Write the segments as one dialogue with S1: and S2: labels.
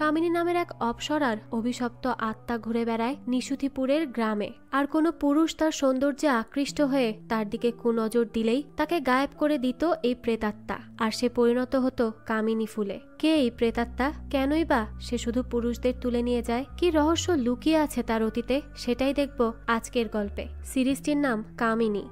S1: কামিনী নামের এক অপ্সরার অভিশপ্ত আত্মা ঘুরে বেড়ায় নিশুতিপুরের গ্রামে। আর কোনো পুরুষ তার সৌন্দর্যে আকৃষ্ট হয়ে তার দিকে কুনজর দিলেই তাকে গায়েব করে দিত এই প্রেতাত্মা, আর সে পরিণত হতো কামিনী ফুলে। কে এই প্রেতাত্মা? কেনই বা সে শুধু পুরুষদের তুলে নিয়ে যায়? কি রহস্য লুকিয়ে আছে তার অতীতে? সেটাই দেখব আজকের গল্পে। সিরিজটির নাম কামিনী।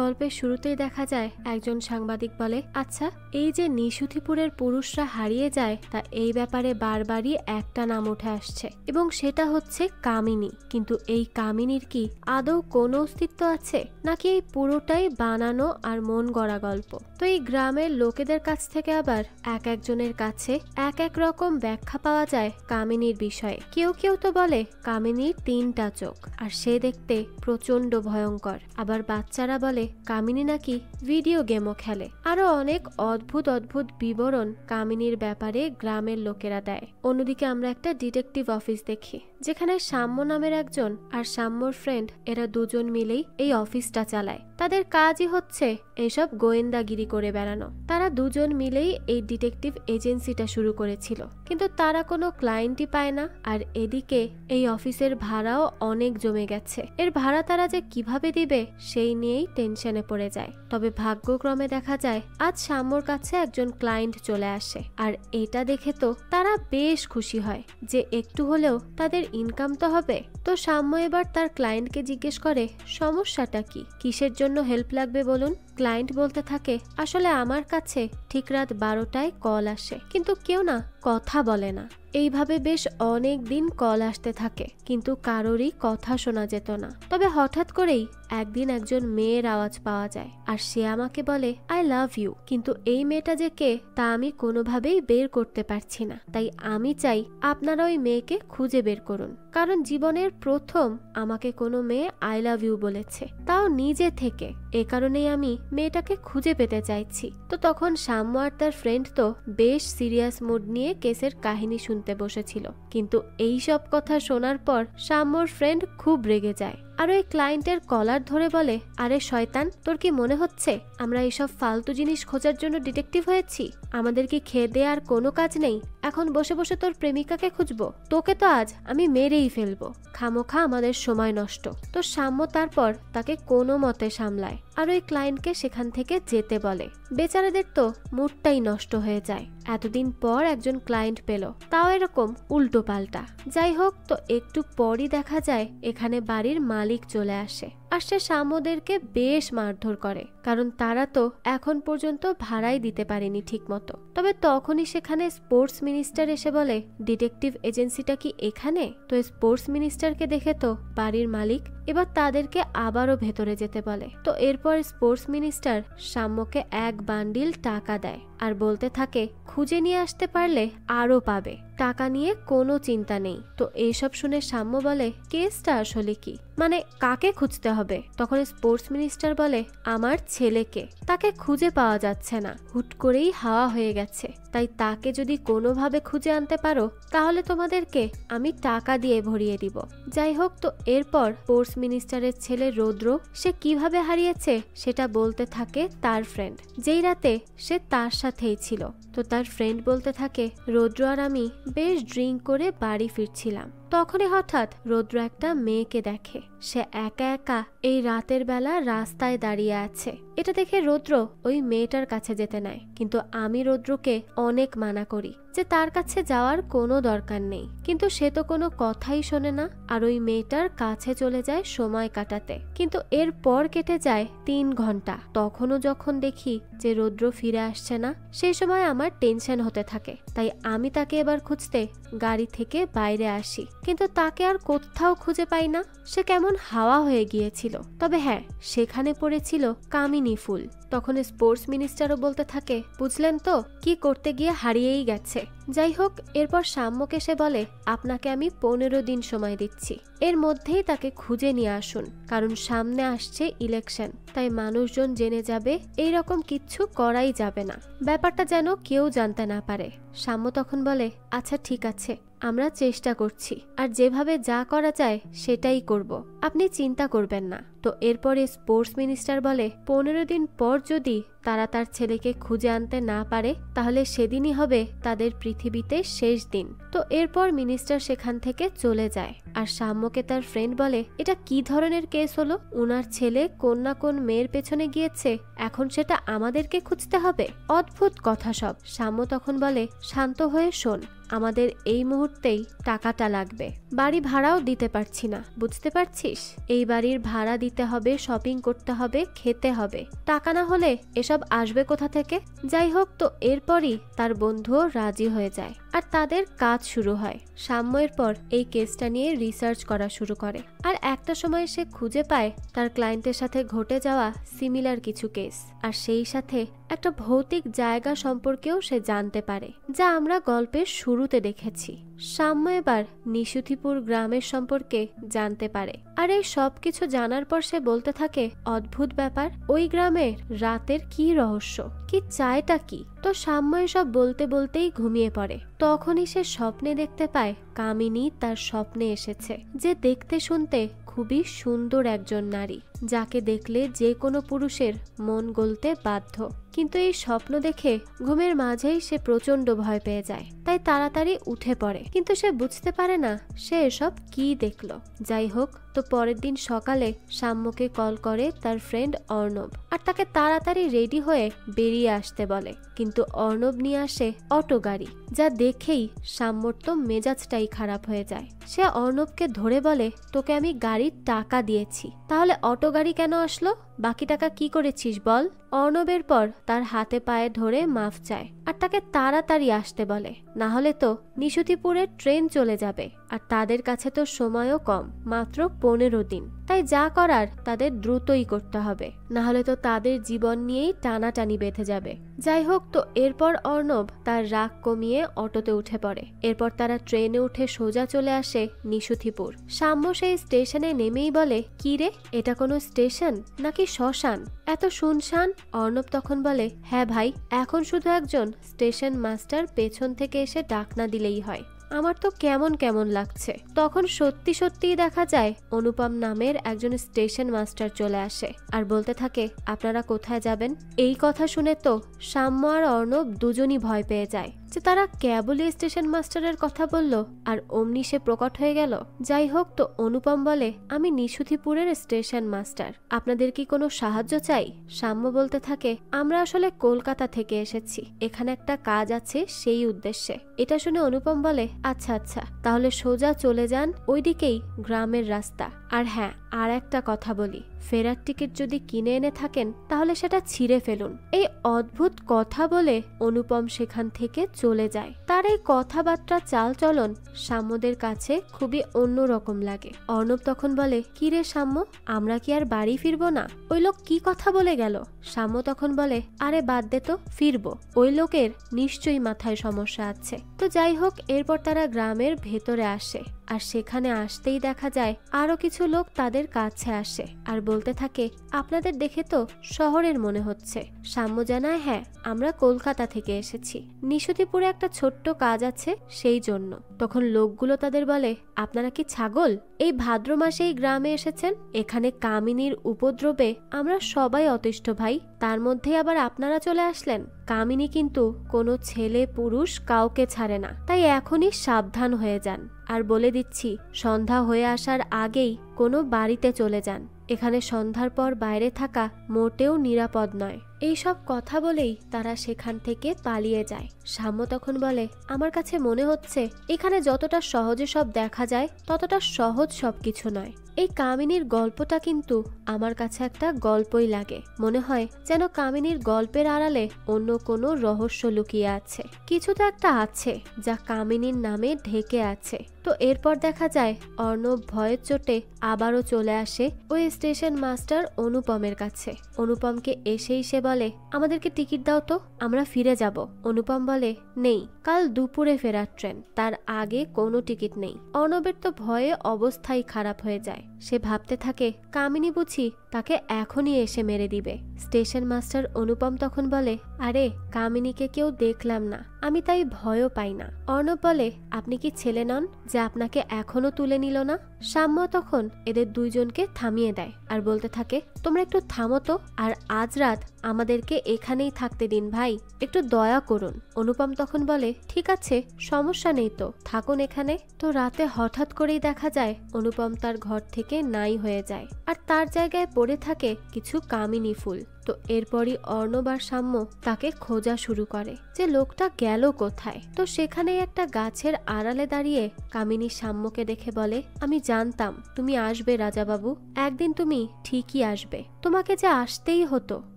S1: গল্পের শুরুতেই দেখা যায় একজন সাংবাদিক বলে, আচ্ছা, এই যে নিশুতিপুরের পুরুষরা হারিয়ে যায় তা এই ব্যাপারে বারবারই একটা নাম উঠে আসছে, এবং সেটা হচ্ছে কামিনী। কিন্তু এই কামিনীর কি আদৌ কোনো অস্তিত্ব আছে, নাকি এই পুরোটাই বানানো আর মন গড়া গল্প? তো এই গ্রামের লোকেদের কাছ থেকে আবার এক একজনের কাছে এক এক রকম ব্যাখ্যা পাওয়া যায় কামিনীর বিষয়ে। কেউ কেউ তো বলে কামিনীর 3টা চোখ আর সে দেখতে প্রচন্ড ভয়ঙ্কর। আবার বাচ্চারা বলে কামিনী নাকি ভিডিও গেমও খেলে। আরো অনেক অদ্ভুত অদ্ভুত বিবরণ কামিনীর ব্যাপারে গ্রামের লোকেরা দেয়। অন্যদিকে আমরা একটা ডিটেকটিভ অফিস দেখি, যেখানে সাম্য নামের একজন আর সাম্যর ফ্রেন্ড, এরা দুজন মিলেই এই অফিসটা চালায়। তাদের কাজই হচ্ছে এসব গোয়েন্দাগিরি করে বেড়ানো। তারা দুজন মিলেই এই ডিটেকটিভ এজেন্সিটা শুরু করেছিল, কিন্তু তারা কোনো ক্লায়েন্টই পায় না। আর এদিকে এই অফিসের ভাড়াও অনেক জমে গেছে। এর ভাড়া তারা যে কিভাবে দিবে সেই নিয়েই টেনশনে পড়ে যায়। তবে ভাগ্যক্রমে দেখা যায় আজ সাম্যর কাছে একজন ক্লায়েন্ট চলে আসে, আর এটা দেখে তো তারা বেশ খুশি হয় যে একটু হলেও তাদের ইনকাম তো হবে। তো সাম্য এবার তার ক্লায়েন্টকে জিজ্ঞেস করে সমস্যাটা কি, কিসের জন্য হেল্প লাগবে বলুন। ক্লায়েন্ট বলতে থাকে, আসলে আমার কাছে ঠিক রাত 12টায় কল আসে, কিন্তু কেউ না কথা বলে না। এইভাবে বেশ অনেক দিন কল আসতে থাকে, কিন্তু কারোরই কথা শোনা যেত না। তবে হঠাৎ করেই একদিন একজন মেয়ের আওয়াজ পাওয়া যায়, আর সে আমাকে বলে আই লাভ ইউ। কিন্তু এই মেয়েটা যে কে তা আমি কোনোভাবেই বের করতে পারছি না। তাই আমি চাই আপনারা ওই মেয়েকে খুঁজে বের করুন, কারণ জীবনের প্রথম আমাকে কোনো মেয়ে আই লাভ ইউ বলেছে, তাও নিজে থেকে। এ কারণেই আমি মেয়েটাকে খুঁজে পেতে চাইছি। তো তখন সাম্য আর তার ফ্রেন্ড তো বেশ সিরিয়াস মুড নিয়ে কেসের কাহিনী শুনতে বসেছিল। কিন্তু এই সব কথা শোনার পর সাম্যর ফ্রেন্ড খুব রেগে যায়, আর ওই ক্লায়েন্টের কলার ধরে বলে, আরে শয়তান, তোর কি মনে হচ্ছে আমরা এইসব ফালতু জিনিস খোঁজার জন্য ডিটেকটিভ হয়েছি? আমাদের কি খেয়ে দেয়ে আর কোনো কাজ নেই? এখন বসে বসে তোর প্রেমিকাকে খুঁজবো? তোকে তো আজ আমি মেরেই ফেলবো, খামোখা আমাদের সময় নষ্ট। তো সাম্য তারপর তাকে কোনো মতে সামলায় আর ওই ক্লায়েন্টকে সেখান থেকে যেতে বলে। বেচারাদের তো মুডটাই নষ্ট হয়ে যায়। এতদিন পর একজন ক্লায়েন্ট পেল, তাও এরকম উল্টো পাল্টা। যাই হোক, তো একটু পরই দেখা যায় এখানে বাড়ির মালিক চলে আসে, আর সে সাম্যদেরকে বেশ মারধর করে, কারণ তারা তো এখন পর্যন্ত ভাড়াই দিতে পারেনি ঠিক মতো। তবে তখনই সেখানে স্পোর্টস মিনিস্টার এসে বলে, ডিটেকটিভ এজেন্সিটা কি এখানে? তো স্পোর্টস মিনিস্টারকে দেখে তো বাড়ির মালিক এবার তাদেরকে আবারও ভেতরে যেতে বলে। তো এরপর স্পোর্টস মিনিস্টার সাম্যকে এক বান্ডিল টাকা দেয় আর বলতে থাকে, খুঁজে নিয়ে আসতে পারলে আরো পাবে, টাকা নিয়ে কোনো চিন্তা নেই। তো এইসব শুনে সাম্য বলে, কেসটা আসলে কি, মানে কাকে খুঁজতে হবে? তখন স্পোর্টস মিনিস্টার বলে, আমার ছেলেকে, তাকে খুঁজে পাওয়া যাচ্ছে না, হুট করেই হাওয়া হয়ে গেছে। তাই তাকে যদি কোনোভাবে খুঁজে আনতে পারো তাহলে তোমাদেরকে আমি টাকা দিয়ে ভরিয়ে দিব। যাই হোক, তো এরপর স্পোর্টস মিনিস্টারের ছেলে রৌদ্র সে কিভাবে হারিয়েছে সেটা বলতে থাকে তার ফ্রেন্ড, যেই রাতে সে তার সাথেই ছিল। তো তার ফ্রেন্ড বলতে থাকে, রৌদ্র আর আমি বেশ ড্রিঙ্ক করে বাড়ি ফিরছিলাম, তখনই হঠাৎ রৌদ্র একটা মেয়েকে দেখে। সে একা একা এই রাতের বেলা রাস্তায় দাঁড়িয়ে আছে। এটা দেখে রৌদ্র ওই মেয়েটার কাছে যেতে নেয়, কিন্তু আমি রৌদ্রকে অনেক মানা করি যে তার কাছে যাওয়ার কোনো দরকার নেই, কিন্তু সে তো কোনো কথাই শোনে না, আর ওই মেয়েটার কাছে চলে যায় সময় কাটাতে। কিন্তু এরপর কেটে যায় 3 ঘন্টা। তখনও যখন দেখি যে রৌদ্র ফিরে আসছে না, সেই সময় আমার টেনশন হতে থাকে। তাই আমি তাকে এবার খুঁজতে গাড়ি থেকে বাইরে আসি, কিন্তু তাকে আর কোথাও খুঁজে পাই না। সে কেমন হাওয়া হয়ে গিয়েছিল। তবে হ্যাঁ, সেখানে পড়েছিল কামিনী ফুল। তখন স্পোর্টস মিনিস্টারও বলতে থাকে, বুঝলেন তো, কি করতে গিয়ে হারিয়েই গেছে। যাই হোক, এরপর সাম্যকে সে বলে, আপনাকে আমি 15 দিন সময় দিচ্ছি, এর মধ্যেই তাকে খুঁজে নিয়ে আসুন, কারণ সামনে আসছে ইলেকশন, তাই মানুষজন জেনে যাবে, এইরকম কিচ্ছু করাই যাবে না, ব্যাপারটা যেন কেউ জানতে না পারে। সাম্য তখন বলে, আচ্ছা ঠিক আছে, আমরা চেষ্টা করছি, আর যেভাবে যা করা যায় সেটাই করব, আপনি চিন্তা করবেন না। তো এরপরে স্পোর্টস মিনিস্টার বলে 15 দিন পর যদি তারা তার ছেলেকে খুঁজে আনতে না পারে তাহলে সেদিনই হবে তাদের পৃথিবীতে শেষ দিন। তো এরপর মিনিস্টার সেখান থেকে চলে যায়। আর সাম্যকে তার ফ্রেন্ড বলে, এটা কি ধরনের কেস হলো? উনার ছেলে কোন না কোন মেয়ের পেছনে গিয়েছে, এখন সেটা আমাদেরকে খুঁজতে হবে? অদ্ভুত কথা সব। সাম্য তখন বলে, শান্ত হয়ে শোন, আমাদের এই মুহূর্তেই টাকাটা লাগবে, বাড়ি ভাড়াও দিতে পারছি না, বুঝতে পারছিস? এই বাড়ির ভাড়া দিতে হবে, শপিং করতে হবে, খেতে হবে, টাকা না হলে এসব আসবে কোথা থেকে? যাই হোক, তো এরপরই তার বন্ধুও রাজি হয়ে যায় আর তাদের কাজ শুরু হয়। সাম্যের পর এই কেসটা নিয়ে রিসার্চ করা শুরু করে, আর একটা সময় সে খুঁজে পায় তার ক্লায়েন্টের সাথে ঘটে যাওয়া সিমিলার কিছু কেস, আর সেই সাথে একটা ভৌতিক জায়গা সম্পর্কেও সে জানতে পারে, যা আমরা গল্পের শুরুতে দেখেছি। সাম্য এবার নিশুতিপুর গ্রামের সম্পর্কে জানতে পারে, আর এই সব কিছু জানার পর সে বলতে থাকে, অদ্ভুত ব্যাপার, ওই গ্রামের রাতের কি রহস্য, কি চায়টা কি? তো সাম্য এসব বলতে বলতেই ঘুমিয়ে পড়ে। তখনই সে স্বপ্নে দেখতে পায় কামিনী তার স্বপ্নে এসেছে, যে দেখতে শুনতে খুবই সুন্দর একজন নারী, যাকে দেখলে যে কোনো পুরুষের মন গলতে বাধ্য। কিন্তু এই স্বপ্ন দেখে ঘুমের মাঝেই সে প্রচন্ড ভয় পেয়ে যায়, তাই তাড়াতাড়ি উঠে পড়ে, কিন্তু সে বুঝতে পারে না সে এসব কি দেখলো। যাই হোক, তো পরের দিন সকালে সাম্যকে কল করে তার ফ্রেন্ড অর্ণব, আর তাকে তাড়াতাড়ি রেডি হয়ে বেরিয়ে আসতে বলে। কিন্তু অর্ণব নিয়ে আসে অটো গাড়ি, যা দেখেই সাম্যর তো মেজাজটাই খারাপ হয়ে যায়। সে অর্ণবকে ধরে বলে, তোকে আমি গাড়ির টাকা দিয়েছি, তাহলে অটো গাড়ি কেন আসলো? বাকি টাকা কি করেছিস বল? অর্ণবের পর তার হাতে পায়ে ধরে মাফ চায়, আর তাকে তাড়াতাড়ি আসতে বলে, না হলে তো নিশুতিপুরের ট্রেন চলে যাবে, আর তাদের কাছে তো সময়ও কম, মাত্র 15 দিন। তাই যা করার তাদের দ্রুতই করতে হবে, না হলে তো তাদের জীবন নিয়েই টানাটানি বেঁধে যাবে। যাই হোক, তো এরপর অর্ণব তার রাগ কমিয়ে অটোতে উঠে পড়ে। এরপর তারা ট্রেনে উঠে সোজা চলে আসে নিশুতিপুর। সাম্য সেই স্টেশনে নেমেই বলে, কি রে, এটা কোনো স্টেশন নাকি শ্মশান, এত শুনশান? অর্ণব তখন বলে, হ্যাঁ ভাই, এখন শুধু একজন স্টেশন মাস্টার পেছন থেকে এসে ডাকনা দিলেই হয়। আমার তো কেমন কেমন লাগছে। তখন সত্যি সত্যিই দেখা যায় অনুপম নামের একজন স্টেশন মাস্টার চলে আসে আর বলতে থাকে, আপনারা কোথায় যাবেন? এই কথা শুনে তো সাম্য আর অর্ণব দুজনই ভয় পেয়ে যায় যে তারা কেবলই স্টেশন মাস্টারের কথা বলল, আর অমনি সে প্রকট হয়ে গেল। যাই হোক, তো অনুপম বলে, আমি নিশুতিপুরের স্টেশন মাস্টার, আপনাদের কি কোনো সাহায্য চাই? সাম্য বলতে থাকে, আমরা আসলে কলকাতা থেকে এসেছি, এখানে একটা কাজ আছে সেই উদ্দেশ্যে। এটা শুনে অনুপম বলে, আচ্ছা আচ্ছা, তাহলে সোজা চলে যান, ওইদিকেই গ্রামের রাস্তা। আর হ্যাঁ, আর একটা কথা বলি, ফেরার টিকিট যদি কিনে এনে থাকেন তাহলে সেটা ছিঁড়ে ফেলুন। এই অদ্ভুত কথা বলে অনুপম সেখান থেকে চলে যায়। তার এই কথাবার্তা চালচলন সাম্যদের কাছে খুবই অন্যরকম লাগে। অর্ণব তখন বলে, কি রে সাম্য, আমরা কি আর বাড়ি ফিরবো না? ওই লোক কি কথা বলে গেল? সাম্য তখন বলে, আরে বাদ দে তো, ফিরবো, ওই লোকের নিশ্চয়ই মাথায় সমস্যা আছে। তো যাই হোক, এরপর তারা গ্রামের ভেতরে আসে, আর সেখানে আসতেই দেখা যায় আরো কিছু লোক তাদের কাছে আসে আর বলতে থাকে, আপনাদের দেখে তো শহরের মনে হচ্ছে। সাম্য জানায়, হ্যাঁ, আমরা কলকাতা থেকে এসেছি, নিশুতিপুরে একটা ছোট্ট কাজ আছে সেই জন্য। তখন লোকগুলো তাদের বলে, আপনারা কি ছাগল? এই ভাদ্র মাসেই গ্রামে এসেছেন, এখানে কামিনীর উপদ্রবে আমরা সবাই অতিষ্ঠ ভাই, তার মধ্যে আবার আপনারা চলে আসলেন। কামিনী কিন্তু কোনো ছেলে পুরুষ কাউকে ছাড়ে না, তাই এখনই সাবধান হয়ে যান। আর বলে দিচ্ছি, সন্ধ্যা হয়ে আসার আগেই কোনো বাড়িতে চলে যান, এখানে সন্ধ্যার পর বাইরে থাকা মোটেও নিরাপদ নয়। এইসব কথা বলেই তারা সেখান থেকে পালিয়ে যায়। সাম্য তখন বলে, আমার কাছে মনে হচ্ছে এখানে যতটা সহজে সব দেখা যায় ততটা সহজ সবকিছু নয়। এই কামিনীর গল্পটা কিন্তু আমার কাছে একটা গল্পই লাগে, মনে হয় যেন কামিনীর গল্পের আড়ালে অন্য কোনো রহস্য লুকিয়ে আছে। কিছু তো একটা আছে যা কামিনীর নামে ঢেকে আছে। তো এরপর দেখা যায় অর্ণব ভয়ের চোটে আবারও চলে আসে ওই স্টেশন মাস্টার অনুপমের কাছে। অনুপমকে এসেই সে বলে, আমাদেরকে টিকিট দাও তো, আমরা ফিরে যাব। অনুপম বলে, নেই, কাল দুপুরে ফেরার ট্রেন, তার আগে কোনো টিকিট নেই। অর্ণবের তো ভয়ে অবস্থাই খারাপ হয়ে যায়। সে ভাবতে থাকে, কামিনী বুঝি তাকে এখনই এসে মেরে দিবে। স্টেশন মাস্টার অনুপম তখন বলে, আরে কামিনীকে কেউ দেখলাম না, আমি তাই ভয়ও পাই না। অর্ণব বলে, আপনি কি ছেলে নন যে আপনাকে এখনো তুলে নিল না? সাম্য তখন এদের দুইজনকে থামিয়ে দেয় আর বলতে থাকে, তোমরা একটু থামো তো, আর আজ রাত আমাদেরকে এখানেই থাকতে দিন ভাই, একটু দয়া করুন। অনুপম তখন বলে, ঠিক আছে, সমস্যা নেই, তো থাকুন এখানে। তো রাতে হঠাৎ করেই দেখা যায় অনুপম তার ঘর থেকে নাই হয়ে যায়, আর তার জায়গায় পড়ে থাকে কিছু কামিনী ফুল। তো এরপরই অর্ণব আর সাম্য তাকে খোঁজা শুরু করে যে লোকটা গেল কোথায়। তো সেখানে একটা গাছের আড়ালে দাঁড়িয়ে কামিনী সাম্যকে দেখে বলে, আমি জানতাম তুমি আসবে রাজাবাবু, একদিন তুমি ঠিকই আসবে, তোমাকে যে আসতেই হতো।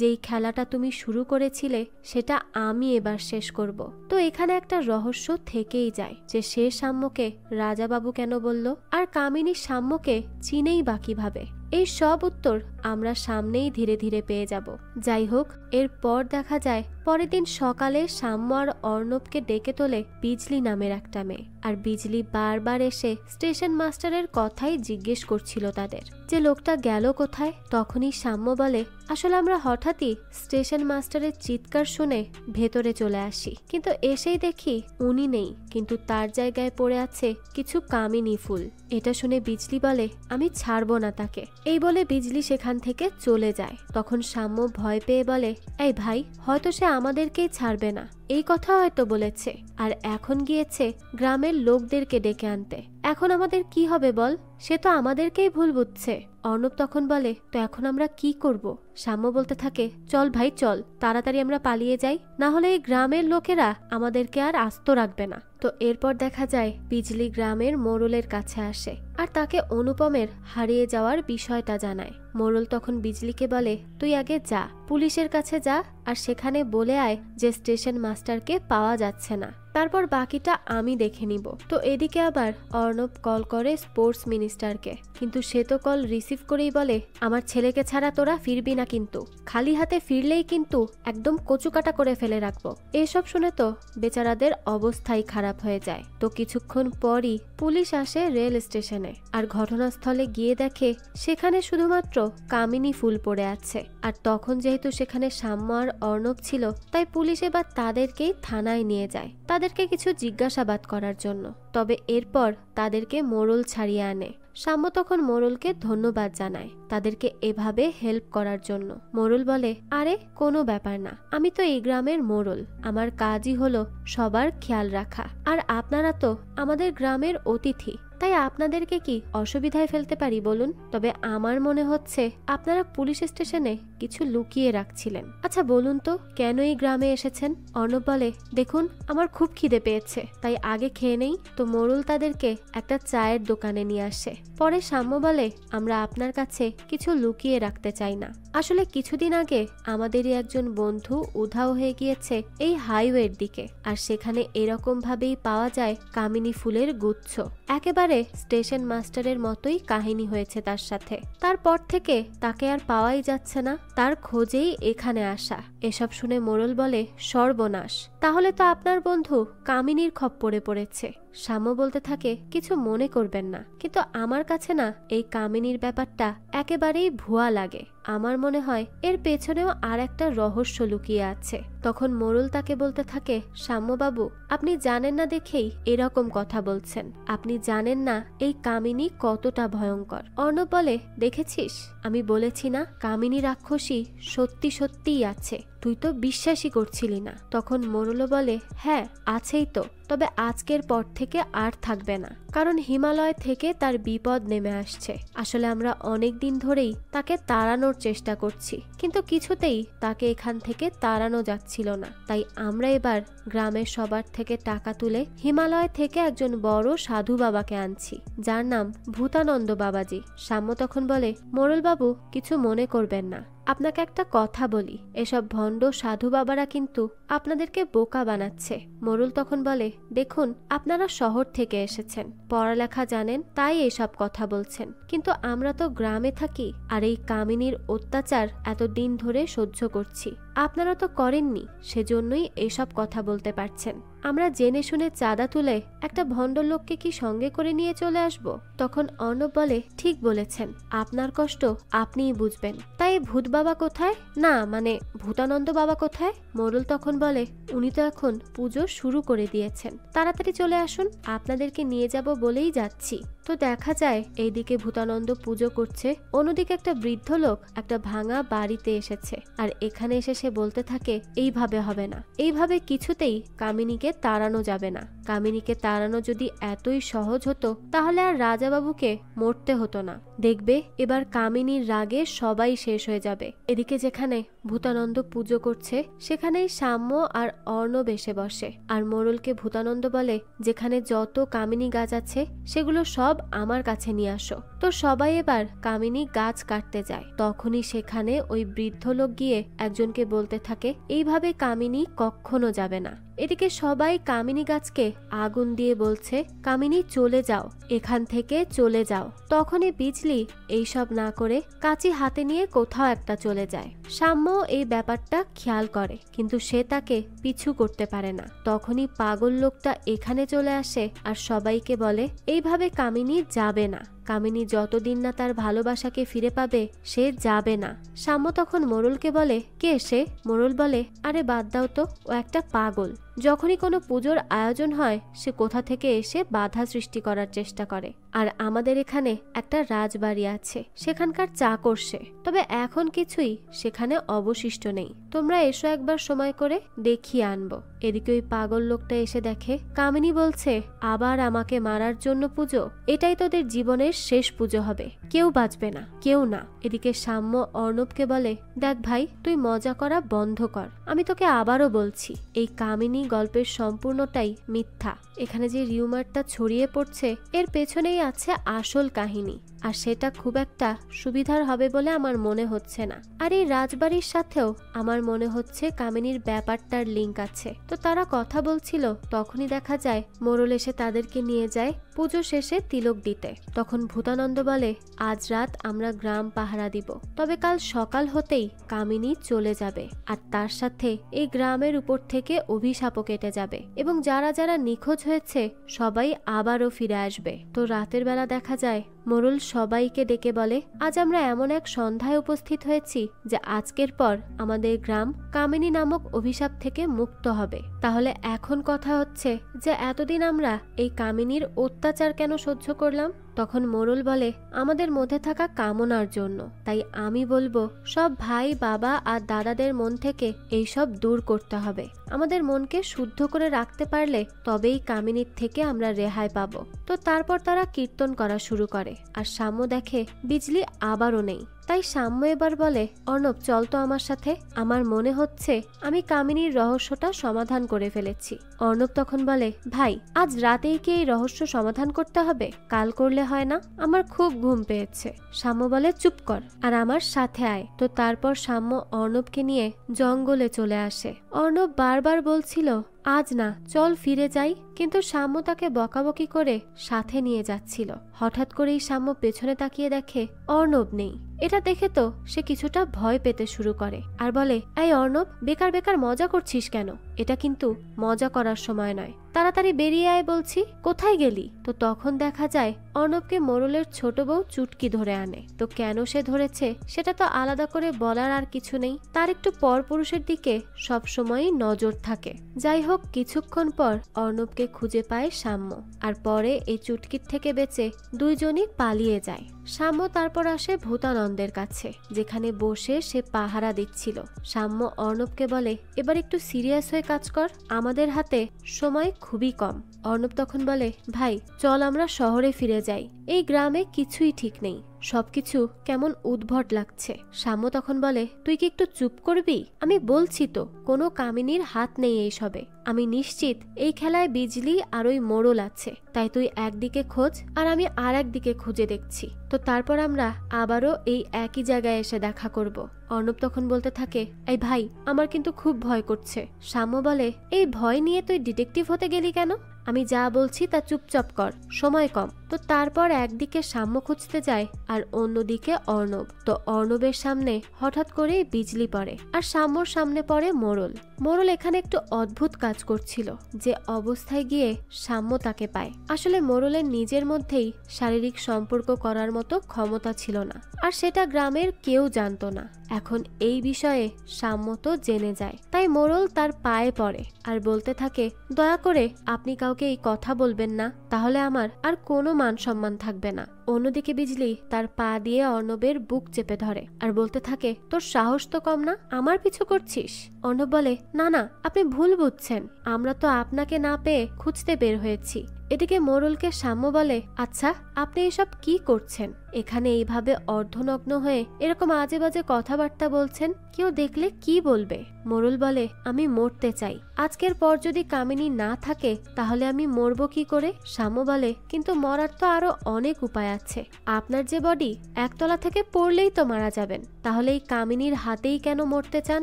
S1: যেই খেলাটা তুমি শুরু করেছিলে সেটা আমি এবার শেষ করব। তো এখানে একটা রহস্য থেকেই যায় যে সে সাম্যকে রাজাবাবু কেন বলল, আর কামিনী সাম্যকে চিনেই বা কিভাবে। এই সব উত্তর আমরা সামনেই ধীরে ধীরে পেয়ে যাব। যাই হোক, এরপর দেখা যায় পরের দিন সকালে সাম্য আর অর্ণবকে ডেকে তোলে বিজলি নামের একটা মেয়ে। আর বিজলি বারবার এসে স্টেশন মাস্টারের কথাই জিজ্ঞেস করছিল তাদের যে লোকটা গেল কোথায়। তখনই সাম্য বলে, আসলে আমরা হঠাৎই স্টেশন মাস্টারের চিৎকার শুনে ভেতরে চলে আসি, কিন্তু এসেই দেখি উনি নেই, কিন্তু তার জায়গায় পড়ে আছে কিছু কামিনী ফুল। এটা শুনে বিজলি বলে, আমি ছাড়বো না তাকে। এই বলে বিজলি সেখান থেকে চলে যায়। তখন সাম্য ভয় পেয়ে বলে, এই ভাই, হয়তো সে আমাদেরকেই ছাড়বে না, এই কথা হয়তো বলেছে, আর এখন গিয়েছে গ্রামের লোকদেরকে ডেকে আনতে। এখন আমাদের কি হবে বল, সে তো আমাদেরকেই ভুল বুঝছে। অর্ণব তখন বলে, তো এখন আমরা কি করব? সাম্য বলতে থাকে, চল ভাই চল, তাড়াতাড়ি আমরা পালিয়ে যাই, না হলে এই গ্রামের লোকেরা আমাদেরকে আর আস্ত রাখবে না। তো এরপর দেখা যায় বিজলি গ্রামের মোড়লের কাছে আসে আর তাকে অনুপমের হারিয়ে যাওয়ার বিষয়টা জানায়। মোড়ল তখন বিজলিকে বলে, তুই আগে যা, পুলিশের কাছে যা, আর সেখানে বলে আয় যে স্টেশন মাস্টারকে পাওয়া যাচ্ছে না, তারপর বাকিটা আমি দেখে নিব। তো এদিকে আবার অর্ণব কল করে স্পোর্টস মিনিস্টারকে, কিন্তু সে তো কল রিসিভ করেই বলে, আমার ছেলেকে ছাড়া তোরা ফিরবি না, কিন্তু খালি হাতে ফিরলেই কিন্তু একদম কচুকাটা করে ফেলে রাখবো। এসব শুনে তো বেচারাদের অবস্থাই খারাপ হয়ে যায়। তো কিছুক্ষণ পরই পুলিশ আসে রেল স্টেশনে, আর ঘটনাস্থলে গিয়ে দেখে সেখানে শুধুমাত্র কামিনী ফুল পড়ে আছে। আর তখন যেহেতু সেখানে সাম্য আর অর্ণব ছিল, তাই পুলিশ এবার তাদেরকেই থানায় নিয়ে যায় তাদেরকে কিছু জিজ্ঞাসাবাদ করার জন্য। তবে এরপর তাদেরকে মোড়ল ছাড়িয়ে আনে। সাম্য তখন মোড়লকে ধন্যবাদ জানায় তাদেরকে এভাবে হেল্প করার জন্য। মোড়ল বলে, আরে কোনো ব্যাপার না, আমি তো এই গ্রামের মোড়ল, আমার কাজই হলো সবার খেয়াল রাখা, আর আপনারা তো আমাদের গ্রামের অতিথি, তাই আপনাদেরকে কি অসুবিধায় ফেলতে পারি বলুন? তবে আমার মনে হচ্ছে আপনারা পুলিশ স্টেশনে কিছু লুকিয়ে রাখছিলেন। আচ্ছা বলুন তো, কেন এই গ্রামে এসেছেন? অর্ণব বলে, দেখুন আমার খুব খিদে পেয়েছে, তাই আগে খেয়ে নেই। তো মোড়ল তাদেরকে একটা চায়ের দোকানে নিয়ে আসে। পরে সাম্য বলে, আমরা আপনার কাছে কিছু লুকিয়ে রাখতে চাই না। আসলে কিছুদিন আগে আমাদেরই একজন বন্ধু উধাও হয়ে গিয়েছে এই হাইওয়ের দিকে, আর সেখানে এরকম ভাবেই পাওয়া যায় কামিনী ফুলের গুচ্ছ। একেবারে স্টেশন মাস্টারের মতোই কাহিনী হয়েছে তার সাথে। তারপর থেকে তাকে আর পাওয়াই যাচ্ছে না, তার খোঁজেই এখানে আসা। এসব শুনে মোড়ল বলে, সর্বনাশ, তাহলে তো আপনার বন্ধু কামিনীর খপ্পরে পড়েছে। সাম্য বলতে থাকে, কিছু মনে করবেন না, কিন্তু আমার কাছে না এই কামিনীর ব্যাপারটা একেবারেই ভুয়া লাগে। আমার মনে হয় এর পেছনেও আর একটা রহস্য লুকিয়ে আছে। তখন মোড়ল তাকে বলতে থাকে, সাম্যবাবু, আপনি জানেন না দেখেই এরকম কথা বলছেন, আপনি জানেন না এই কামিনী কতটা ভয়ঙ্কর। অর্ণব বলে, দেখেছিস, আমি বলেছি না কামিনী রাক্ষসী সত্যি সত্যিই আছে, তুই তো বিশ্বাসই করছিলি না। তখন মোড়ল বলে, হ্যাঁ আছেই তো, তবে আজকের পর থেকে আর থাকবে না, কারণ হিমালয় থেকে তার বিপদ নেমে আসছে। আসলে আমরা অনেক দিন ধরেই তাকে তাড়ানোর চেষ্টা করছি, কিন্তু কিছুতেই তাকে এখান থেকে তাড়ানো যাচ্ছিল না। তাই আমরা এবার গ্রামের সবার থেকে টাকা তুলে হিমালয় থেকে একজন বড় সাধু বাবাকে আনছি, যার নাম ভূতানন্দ বাবাজি। সাম্য তখন বলে, মোড়ল বাবু কিছু মনে করবেন না, আপনাকে একটা কথা বলি, এসব ভণ্ড সাধু বাবারা কিন্তু আপনাদেরকে বোকা বানাচ্ছে। মোড়ল তখন বলে, দেখুন আপনারা শহর থেকে এসেছেন, পড়ালেখা জানেন, তাই এসব কথা বলছেন, কিন্তু আমরা তো গ্রামে থাকি, আর এই কামিনীর অত্যাচার এতদিন ধরে সহ্য করছি। আপনারা তো করেননি, সেজন্যই এসব কথা বলতে পারছেন। আমরা জেনে শুনে চাঁদা তুলে একটা ভণ্ডলোককে কি সঙ্গে করে নিয়ে চলে আসব? তখন অর্ণব বলে, ঠিক বলেছেন, আপনার কষ্ট আপনিই বুঝবেন। তাই ভূত বাবা কোথায়? না মানে ভূতানন্দ বাবা কোথায়? মোড়ল তখন বলে, উনি তো এখন পুজো শুরু করে দিয়েছেন, তাড়াতাড়ি চলে আসুন, আপনাদেরকে নিয়ে যাব বলেই যাচ্ছি। তো দেখা যায় এইদিকে ভূতানন্দ পুজো করছে, অন্যদিকে একটা বৃদ্ধ লোক একটা ভাঙা বাড়িতে এসেছে, আর এখানে এসে সে বলতে থাকে, এইভাবে হবে না, এইভাবে কিছুতেই কামিনীকে তাড়ানো যাবে না। কামিনীকে তাড়ানো যদি এতই সহজ হতো তাহলে আর রাজাবাবুকে মরতে হতো না। দেখবে এবার কামিনীর রাগে সবাই শেষ হয়ে যাবে। এদিকে যেখানে ভূতানন্দ পুজো করছে সেখানেই সাম্য আর অর্ণব এসে বসে, আর মোড়লকে ভূতানন্দ বলে, যেখানে যত কামিনী গাছ আছে সেগুলো সব আমার কাছে নিয়ে আসো। তো সবাই এবার কামিনী গাছ কাটতে যায়। তখনই সেখানে ওই বৃদ্ধ লোক গিয়ে একজনকে বলতে থাকে, এইভাবে কামিনী কখনো যাবে না। এদিকে সবাই কামিনী গাছকে আগুন দিয়ে বলছে, কামিনী চলে যাও, এখান থেকে চলে যাও। তখনই বিজলি এইসব না করে কাঁচি হাতে নিয়ে কোথাও একটা চলে যায়। সাম্য এই ব্যাপারটা খেয়াল করে, কিন্তু সে তাকে পিছু করতে পারে না। তখনই পাগল লোকটা এখানে চলে আসে আর সবাইকে বলে, এইভাবে কামিনী যাবে না। কামিনী যতদিন না তার ভালোবাসাকে ফিরে পাবে সে যাবে না। সাম্য তখন মোড়লকে বলে, কে সে? মোড়ল বলে, আরে বাদ দাও তো, ও একটা পাগল। যখনই কোনো পুজোর আয়োজন হয় সে কোথা থেকে এসে বাধা সৃষ্টি করার চেষ্টা করে। আর আমাদের এখানে একটা রাজবাড়ি আছে, সেখানকার চাকর সে, তবে এখন কিছুই সেখানে অবশিষ্ট নেই। তোমরা এসো একবার সময় করে দেখিয়ে আনবো। এদিকে ওই পাগল লোকটা এসে দেখে কামিনী বলছে, আবার আমাকে মারার জন্য পুজো? এটাই তোদের জীবনের শেষ পুজো হবে, কেউ বাঁচবে না, কেউ না। এদিকে সাম্য অর্ণবকে বলে, দেখ ভাই, তুই মজা করা বন্ধ কর। আমি তোকে আবারও বলছি, এই কামিনী গল্পের সম্পূর্ণটাই মিথ্যা। এখানে যে রিউমারটা ছড়িয়ে পড়ছে এর পেছনেই আছে আসল কাহিনী, আর সেটা খুব একটা সুবিধার হবে বলে আমার মনে হচ্ছে না। আর এই রাজবাড়ির সাথেও আমার মনে হচ্ছে কামিনীর ব্যাপারটার লিঙ্ক আছে। তো তারা কথা বলছিল, তখনই দেখা যায় মোড়ল এসে তাদেরকে নিয়ে যায় পুজো শেষে তিলক দিতে। তখন ভূতানন্দ বলে, আজ রাত আমরা গ্রাম পাহারা দিব, তবে কাল সকাল হতেই কামিনী চলে যাবে, আর তার সাথে এই গ্রামের উপর থেকে অভিশাপও কেটে যাবে, এবং যারা যারা নিখোঁজ হয়েছে সবাই আবারও ফিরে আসবে। তো রাতের বেলা দেখা যায় মোড়ল সবাইকে ডেকে বলে, আজ আমরা এমন এক সন্ধ্যায় উপস্থিত হয়েছি যে আজকের পর আমাদের গ্রাম কামিনী নামক অভিশাপ থেকে মুক্ত হবে। তাহলে এখন কথা হচ্ছে যে এতদিন আমরা এই কামিনীর অত্যাচার কেন সহ্য করলাম? তখন মোড়ল বলে, আমাদের মধ্যে থাকা কামনার জন্য। তাই আমি বলবো সব ভাই, বাবা আর দাদাদের মন থেকে এইসব দূর করতে হবে। আমাদের মনকে শুদ্ধ করে রাখতে পারলে তবেই কামিনীর থেকে আমরা রেহাই পাবো। তো তারপর তারা কীর্তন করা শুরু করে, আর সাম্য দেখে বিজলি আবারও নেই। তাই সাম্য এবার বলে, অর্ণব চল তো আমার সাথে, আমার মনে হচ্ছে আমি কামিনীর রহস্যটা সমাধান করে ফেলেছি। অর্ণব তখন বলে, ভাই আজ রাতেই কি এই রহস্য সমাধান করতে হবে? কাল করলে হয় না? আমার খুব ঘুম পেয়েছে। সাম্য বলে, চুপ কর আর আমার সাথে আয়। তো তারপর সাম্য অর্ণবকে নিয়ে জঙ্গলে চলে আসে। অর্ণব বারবার বলছিল, আজ না, চল ফিরে যাই, কিন্তু সাম্য তাকে বকাবকি করে সাথে নিয়ে যাচ্ছিল। হঠাৎ করেই সাম্য পেছনে তাকিয়ে দেখে অর্ণব নেই। এটা দেখে তো সে কিছুটা ভয় পেতে শুরু করে আর বলে, এই অর্ণব, বেকার বেকার মজা করছিস কেন? এটা কিন্তু মজা করার সময় নয়, তাড়াতাড়ি বেরিয়ে আয় বলছি। কোথায় গেলি? তো তখন দেখা যায় অর্ণবকে মোড়লের ছোট বউ চুটকি ধরে আনে। তো কেন সে ধরেছে সেটা তো আলাদা করে বলার আর কিছু নেই, তার একটু পরপুরুষের দিকে সবসময়ই নজর থাকে। যাই হোক, কিছুক্ষণ পর অর্ণবকে খুঁজে পায় সাম্য, আর পরে এই চুটকির থেকে বেঁচে দুইজনই পালিয়ে যায়। সাম্য তারপর আসে ভূতানন্দের কাছে, যেখানে বসে সে পাহারা দিচ্ছিল। সাম্য অর্ণবকে বলে, এবার একটু সিরিয়াস হয়ে কাজ কর, আমাদের হাতে সময় খুবই কম। অর্ণব তখন বলে, ভাই চল আমরা শহরে ফিরে যাই, এই গ্রামে কিছুই ঠিক নেই, সবকিছু কেমন উদ্ভট লাগছে। সাম্য তখন বলে, তুই কি একটু চুপ করবি? আমি বলছি তো, কোনো কামিনীর হাত নেই এইসবে। আমি নিশ্চিত এই খেলায় বিজলি আর ওই মোড়ল আছে, তাই তুই একদিকে খোঁজ আর আমি আর একদিকে খুঁজে দেখছি। তো তারপর আমরা আবারও এই একই জায়গায় এসে দেখা করব। অর্ণব তখন বলতে থাকে, এই ভাই, আমার কিন্তু খুব ভয় করছে। সাম্য বলে, এই ভয় নিয়ে তুই ডিটেকটিভ হতে গেলি কেন? আমি যা বলছি তা চুপচাপ কর, সময় কম। তো তারপর একদিকে সাম্য খুঁজতে যায় আর অন্যদিকে অর্ণব। তো অর্ণবের সামনে হঠাৎ করেই বিজলি পড়ে আর সাম্যর সামনে পড়ে মোড়ল। মোড়ল এখানে একটু অদ্ভুত কাজ করছিল, যে অবস্থায় গিয়ে সাম্য তাকে পায়। আসলে মোড়লের নিজের মধ্যেই শারীরিক সম্পর্ক করার মতো ক্ষমতা ছিল না, আর সেটা গ্রামের কেউ জানতো না। এখন এই বিষয়ে সাম্য তো জেনে যায়, তাই মোড়ল তার পায়ে পড়ে আর বলতে থাকে, দয়া করে আপনি কাউকে এই কথা বলবেন না, তাহলে আমার আর কোনো মান সম্মান থাকবে না। অন্যদিকে বিজলি তার পা দিয়ে অর্ণবের বুক চেপে ধরে আর বলতে থাকে, তোর সাহস তো কম না, আমার পিছু করছিস? অর্ণব বলে, না না, আপনি ভুল বুঝছেন, আমরা তো আপনাকে না পেয়ে খুঁজতে বের হয়েছি। এদিকে মোড়লকে সাম্য বলে, আচ্ছা আপনি এসব কি করছেন? এখানে এইভাবে অর্ধনগ্ন হয়ে এরকম আজে বাজে কথাবার্তা বলছেন, কেউ দেখলে কি বলবে? মোড়ল বলে, আমি মরতে চাই। আজকের পর যদি কামিনী না থাকে তাহলে আমি মরবো কি করে? সাম্য বলে, কিন্তু মরার তো আরো অনেক উপায় আছে। আপনার যে বডি, একতলা থেকে পড়লেই তো মারা যাবেন, তাহলে এই কামিনীর হাতেই কেন মরতে চান?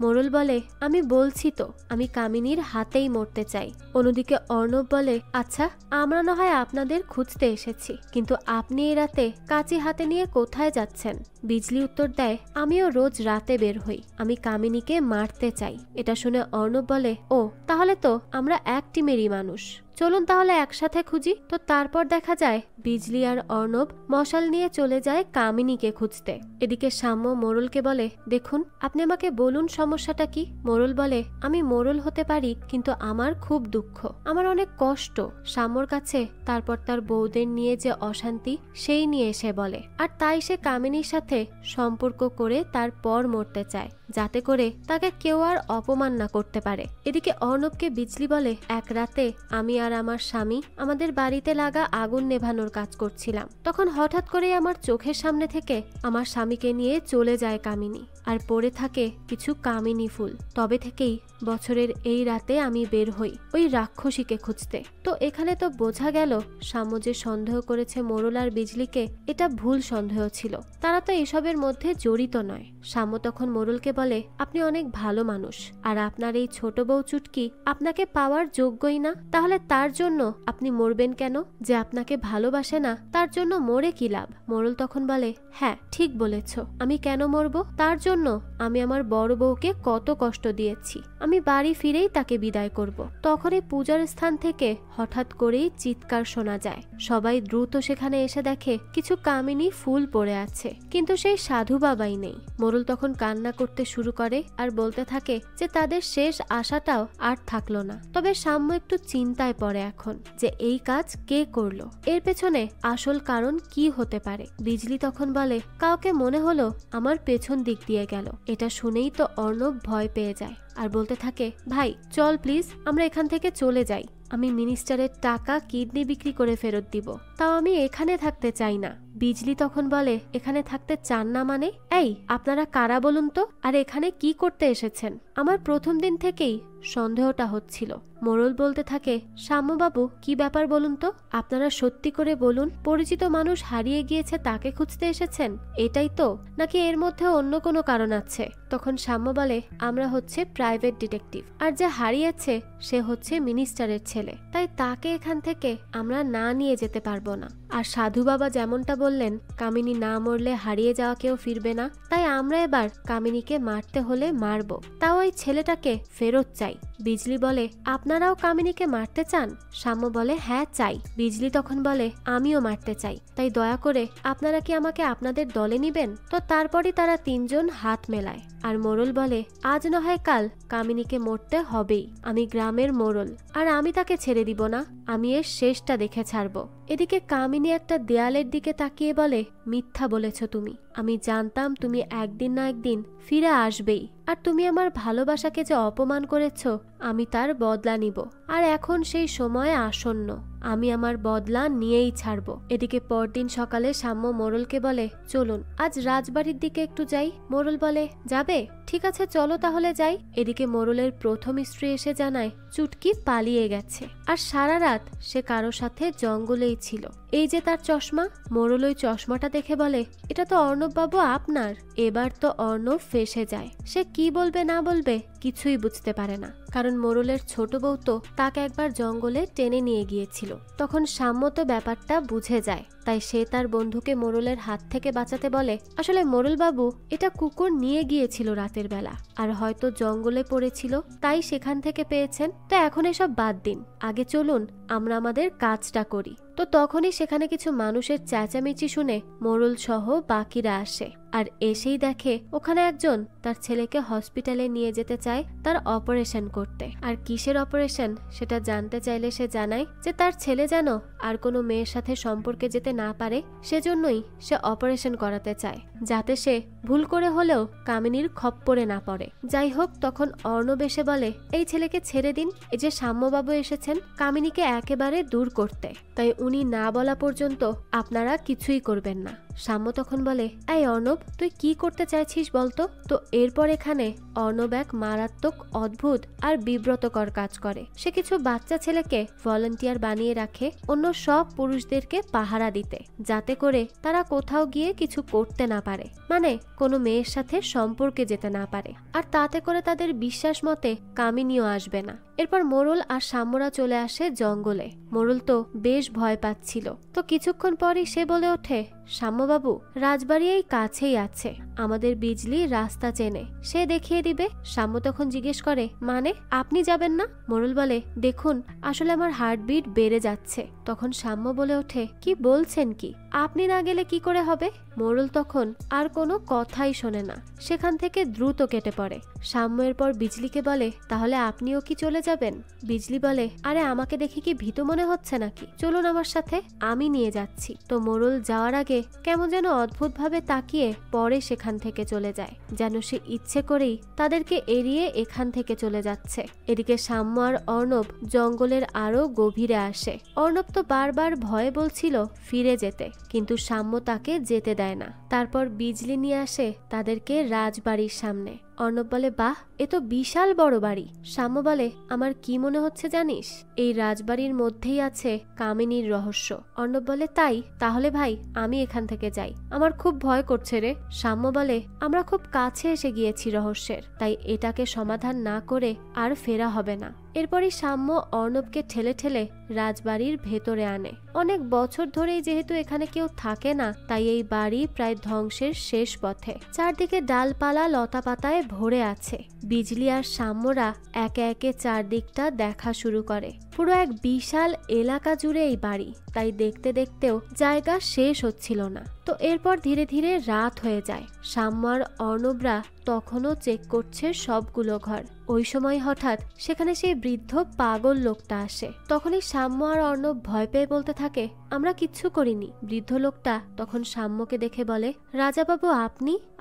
S1: মোড়ল বলে, আমি বলছি তো, আমি কামিনীর হাতেই মরতে চাই। অন্যদিকে অর্ণব বলে, আচ্ছা আমরা না হয় আপনাদের খুঁজতে এসেছি, কিন্তু আপনি এই রাতে কাঁচি হাতে নিয়ে কোথায় যাচ্ছেন? বিজলি উত্তর দেয়, আমিও রোজ রাতে বের হই, আমি কামিনীকে মারতে চাই। এটা শুনে অর্ণব বলে, ও তাহলে তো আমরা এক টিমেরই মানুষ, চলুন তাহলে একসাথে খুঁজি। তো তারপর দেখা যায় বিজলি আর অর্ণব মশাল নিয়ে চলে যায় কামিনীকে খুঁজতে। এদিকে সাম্য মোড়লকে বলে, দেখুন আপনি আমাকে বলুন সমস্যাটা কি? মোড়ল বলে, আমি মোড়ল হতে পারি, কিন্তু আমার খুব দুঃখ, আমার অনেক কষ্ট সাম্যর কাছে। তারপর তার বউদের নিয়ে যে অশান্তি সেই নিয়ে এসে বলে, আর তাই সে কামিনীর সাথে সম্পর্ক করে তারপর মরতে চায়, যাতে করে তাকে কেউ আর অপমান না করতে পারে। এদিকে অর্ণবকে বিজলি বলে, এক রাতে আমি আর আমার স্বামী আমাদের বাড়িতে লাগা আগুন নেভানোর কাজ করছিলাম, তখন হঠাৎ করে আমার চোখের সামনে থেকে আমার স্বামীকে নিয়ে চলে যায় কামিনী, আর পড়ে থাকে কিছু কামিনী ফুল। তবে থেকেই বছরের এই রাতে আমি বের হই ওই রাক্ষসীকে খুঁজতে। তো এখানে তো বোঝা গেল সাম্য যে সন্দেহ করেছে মোড়ল আর বিজলিকে, এটা ভুল সন্দেহ ছিল, তারা তো এসবের মধ্যে জড়িত নয়। সাম্য তখন মোড়লকে বলে, আপনি অনেক ভালো মানুষ, আর আপনার এই ছোট বউ চুটকি আপনাকে পাওয়ার যোগ্যই না, তাহলে তার জন্য আপনি মরবেন কেন? যে আপনাকে ভালোবাসে না তার জন্য মরে কি লাভ? মোড়ল তখন বলে, হ্যাঁ ঠিক বলেছ, আমি কেন মরবো? তার জন্য আমি আমার বড় বউকে কত কষ্ট দিয়েছি, আমি বাড়ি ফিরেই তাকে বিদায় করব। তখনই পূজার স্থান থেকে হঠাৎ করেই চিৎকার শোনা যায়। সবাই দ্রুত সেখানে এসে দেখে কিছু কামিনী ফুল পড়ে আছে, কিন্তু সেই সাধু বাবাই নেই। মোড়ল তখন কান্না করতে শুরু করে আর বলতে থাকে যে তাদের শেষ আশাটাও আর থাকলো না। তবে সাম্য একটু চিন্তায় পড়ে এখন, যে এই কাজ কে করলো, এর পেছনে আসল কারণ কি হতে পারে। বিজলি তখন বলে, কাউকে মনে হলো আমার পেছন দিক দিয়ে গেল। এটা শুনেই তো অর্ণব ভয় পেয়ে যায় আর বলতে থাকে, ভাই চল প্লিজ, আমরা এখান থেকে চলে যাই, আমি মিনিস্টারের টাকা কিডনি বিক্রি করে ফেরত দিব, তাও আমি এখানে থাকতে চাই না। বিজলি তখন বলে, এখানে থাকতে চান না মানে? এই আপনারা কারা বলুন তো, আর এখানে কি করতে এসেছেন? আমার প্রথম দিন থেকেই সন্দেহটা হচ্ছিল। মোড়ল বলতে থাকে, সাম্যবাবু কি ব্যাপার বলুন তো, আপনারা সত্যি করে বলুন, পরিচিত মানুষ হারিয়ে গিয়েছে তাকে খুঁজতে এসেছেন, এটাই তো, নাকি এর মধ্যে অন্য কোনো কারণ আছে? তখন সাম্য বলে, আমরা হচ্ছে প্রাইভেট ডিটেকটিভ, আর যে হারিয়েছে সে হচ্ছে মিনিস্টারের ছেলে, তাই তাকে এখান থেকে আমরা না নিয়ে যেতে পারবো না। আর সাধু বাবা যেমনটা বললেন, কামিনী না মরলে হারিয়ে যাওয়া কেউ ফিরবে না, তাই আমরা এবার কামিনীকে মারতে হলে মারবো, তাও ওই ছেলেটাকে ফেরত চাই। বিজলি বলে, আপনারাও কামিনীকে মারতে চান? সাম্য বলে, হ্যাঁ চাই। বিজলি তখন বলে, আমিও মারতে চাই, তাই দয়া করে আপনারা কি আমাকে আপনাদের দলে নিবেন? তো তারপরই তারা তিনজন হাত মেলায়। আর মোড়ল বলে, আজ না হয় কাল কামিনীকে মরতে হবেই, আমি গ্রামের মোড়ল, আর আমি তাকে ছেড়ে দিব না, আমি এর শেষটা দেখে ছাড়বো। এদিকে কামিনী একটা দেয়ালের দিকে তাকিয়ে বলে, মিথ্যা বলেছ তুমি, আমি জানতাম তুমি একদিন না একদিন ফিরে আসবেই, আর তুমি আমার ভালোবাসাকে যে অপমান করেছ আমি তার বদলা নিব। আর এখন সেই সময় আসন্ন, আমি আমার বদলা নিয়েই ছাড়বো। এদিকে পরদিন সকালে সাম্য মোড়লকে বলে, চলুন আজ রাজবাড়ির দিকে একটু যাই। মোড়ল বলে, যাবে? ঠিক আছে চলো তাহলে যাই। এদিকে মোড়লের প্রথম স্ত্রী এসে জানায় চুটকি পালিয়ে গেছে, আর সারা রাত সে কারো সাথে জঙ্গলেই ছিল। এই যে তার চশমা। মোড়ল ওই চশমাটা দেখে বলে, এটা তো অর্ণব বাবু আপনার। এবার তো অর্ণব ফেঁসে যায়। সে কি বলবে না বলবে কিছুই বুঝতে পারে না, কারণ মোড়লের ছোট বউ তো তাকে একবার জঙ্গলে টেনে নিয়ে গিয়েছিল। তখন সাম্য তো ব্যাপারটা বুঝে যায়, তাই সে তার বন্ধুকে মোড়লের হাত থেকে বাঁচাতে বলে, আসলে মোড়ল বাবু এটা কুকুর নিয়ে গিয়েছিল রাতের বেলা, আর হয়তো জঙ্গলে পড়েছিল, তাই সেখান থেকে পেয়েছেন। তো এখন এসব বাদ দিন, আগে চলুন আমরা আমাদের কাজটা করি। তো তখনই সেখানে কিছু মানুষের চেঁচামেচি শুনে মোড়ল সহ বাকিরা আসে, আর এসেই দেখে ওখানে একজন তার ছেলেকে হসপিটালে নিয়ে যেতে চায় তার অপারেশন করতে। আর কিসের অপারেশন সেটা জানতে চাইলে সে জানায় যে তার ছেলে যেন আর কোনো মেয়ের সাথে সম্পর্কে যেতে না পারে, সেজন্যই সে অপারেশন করাতে চায়, যাতে সে ভুল করে হলেও কামিনীর খপ্পরে না পড়ে। যাই হোক, তখন অর্ণব এসে বলে, এই ছেলেকে ছেড়ে দিন, এই যে সাম্যবাবু এসেছেন কামিনীকে একেবারে দূর করতে, তাই উনি না বলা পর্যন্ত আপনারা কিছুই করবেন না। সাম্য তখন বলে, এই অর্ণব তুই কি করতে চাইছিস বলতো? তো এরপর এখানে অর্ণব এক মারাত্মক, অদ্ভুত আর বিব্রতকর কাজ করে। সে কিছু বাচ্চা ছেলেকে ভলান্টিয়ার বানিয়ে রাখে অন্য সব পুরুষদেরকে পাহারা দিতে, যাতে করে তারা কোথাও গিয়ে কিছু করতে না পারে, মানে কোনো মেয়ের সাথে সম্পর্কে যেতে না পারে, আর তাতে করে তাদের বিশ্বাস মতে কামিনীও আসবে না। এরপর মোড়ল আর সাম্যরা চলে আসে জঙ্গলে। মোড়ল তো বেশ ভয় পাচ্ছিল। তো কিছুক্ষণ পরই সে বলে ওঠে, সাম্যবাবু রাজবাড়ি এই কাছেই আছে, আমাদের বিজলি রাস্তা চেনে, সে দেখিয়ে দিবে। সাম্য তখন জিজ্ঞেস করে, মানে আপনি যাবেন না? মোড়ল বলে, দেখুন আসলে আমার হার্টবিট বেড়ে যাচ্ছে। তখন সাম্য বলে ওঠে, কি বলছেন কি, আপনি না গেলে কি করে হবে? মোড়ল তখন আর কোনো কথাই শোনে না, সেখান থেকে দ্রুত কেটে পড়ে। সাম্য এরপর বিজলিকে বলে, তাহলে আপনিও কি চলে যাবেন? বিজলি বলে, আরে আমাকে দেখে কি ভীতু মনে হচ্ছে নাকি? চলুন আমার সাথে, আমি নিয়ে যাচ্ছি। তো মোড়ল যাওয়ার আগে কেমন যেন অদ্ভুত ভাবে তাকিয়ে পরে সেখান থেকে চলে যায়, যেন সে ইচ্ছে করেই তাদেরকে এড়িয়ে এখান থেকে চলে যাচ্ছে। এদিকে সাম্য আর অর্ণব জঙ্গলের আরো গভীরে আসে। অর্ণব তো বারবার ভয়ে বলছিল ফিরে যেতে, কিন্তু সাম্য তাকে যেতে দেয় না। তারপর বিজলি নিয়ে আসে তাদেরকে রাজবাড়ির সামনে। অর্ণব বলে, বাহ, এ তো বিশাল বড় বাড়ি। সাম্য বলে, আমার কি মনে হচ্ছে জানিস, এই রাজবাড়ির মধ্যেই আছে কামিনীর রহস্য। অর্ণব বলে, তাই? তাহলে ভাই আমি এখান থেকে যাই, আমার খুব ভয় করছে রে। সাম্য বলে, আমরা খুব কাছে এসে গিয়েছি রহস্যের, তাই এটাকে সমাধান না করে আর ফেরা হবে না। এরপরই সাম্য অর্ণবকে ঠেলে ঠেলে রাজবাড়ির ভেতরে আনে। অনেক বছর ধরেই যেহেতু এখানে কেউ থাকে না, তাই এই বাড়ি প্রায় ধ্বংসের শেষ পথে। চারদিকে ডালপালা লতা পাতায় ভরে আছে। বিজলি আর সাম্যরা একে একে চারদিকটা দেখা শুরু করে। পুরো এক বিশাল এলাকা জুড়ে এই বাড়ি, তাই দেখতে দেখতেও জায়গা শেষ হচ্ছিল না। তো এরপর ধীরে ধীরে রাত হয়ে যায়। সাম্য আর অর্ণবরা তখনও চেক করছে সবগুলো ঘর। ওই সময় হঠাৎ সেখানে সেই বৃদ্ধ পাগল লোকটা আসে। তখনই সাম্য আর অর্ণব ভয় পেয়ে বলতে থাকে, আমরা কিচ্ছু করিনি। বৃদ্ধ লোকটা তখন সাম্যকে দেখে বলে, রাজাবাবু